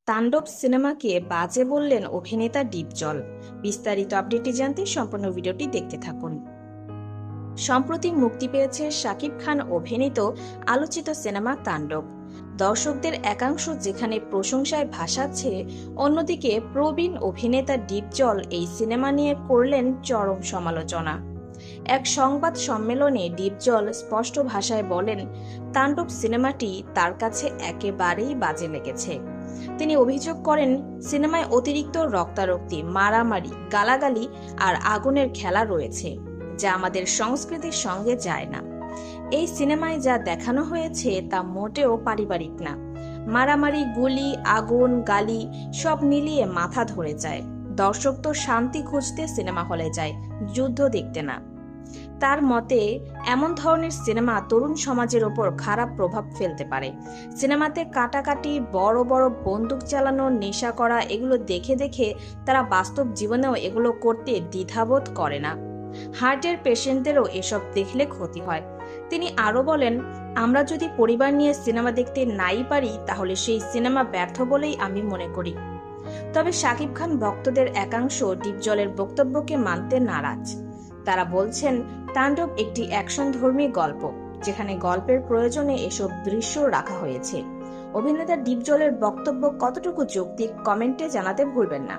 তাণ্ডব সিনেমাকে বাজে বললেন অভিনেতা ডিপজল। বিস্তারিত আপডেটটি জানতে সম্পূর্ণ ভিডিওটি দেখতে থাকুন। সম্প্রতি মুক্তি পেয়েছে শাকিব খান অভিনীত আলোচিত সিনেমা তাণ্ডব। দর্শকদের একাংশ যেখানে প্রশংসায় ভাসাচ্ছে, অন্যদিকে প্রবীণ অভিনেতা ডিপজল এই সিনেমা নিয়ে করলেন চরম সমালোচনা। এক সংবাদ সম্মেলনে ডিপজল স্পষ্ট ভাষায় বলেন, তাণ্ডব সিনেমাটি তার কাছে একেবারেই বাজে লেগেছে। তিনি অভিযোগ করেন, সিনেমায় অতিরিক্ত রক্তারক্তি, মারামারি, গালাগালি আর আগুনের খেলা রয়েছে, যা আমাদের সংস্কৃতির সঙ্গে যায় না। এই সিনেমায় যা দেখানো হয়েছে তা মোটেও পারিবারিক না। মারামারি, গুলি, আগুন, গালি সব মিলিয়ে মাথা ধরে যায়। দর্শক তো শান্তি খুঁজতে সিনেমা হলে যায়, যুদ্ধ দেখতে না। তার মতে এমন ধরনের সিনেমা তরুণ সমাজের ওপর খারাপ প্রভাব ফেলতে পারে। সিনেমাতে কাটাকাটি, বড় বড় বন্দুক চালানো, নেশা করা, এগুলো দেখে দেখে তারা বাস্তব জীবনেও এগুলো করতে দ্বিধাবোধ করে না। হার্টের পেশেন্টদেরও এসব দেখলে ক্ষতি হয়। তিনি আরো বলেন, আমরা যদি পরিবার নিয়ে সিনেমা দেখতে নাই পারি তাহলে সেই সিনেমা ব্যর্থ বলেই আমি মনে করি। তবে শাকিব খান ভক্তদের একাংশ ডিপজলের বক্তব্যকে মানতে নারাজ। তারা বলছেন, তাণ্ডব একটি অ্যাকশনধর্মী গল্প, যেখানে গল্পের প্রয়োজনে এসব দৃশ্য রাখা হয়েছে। অভিনেতা ডিপজলের বক্তব্য কতটুকু যৌক্তিক কমেন্টে জানাতে ভুলবেন না।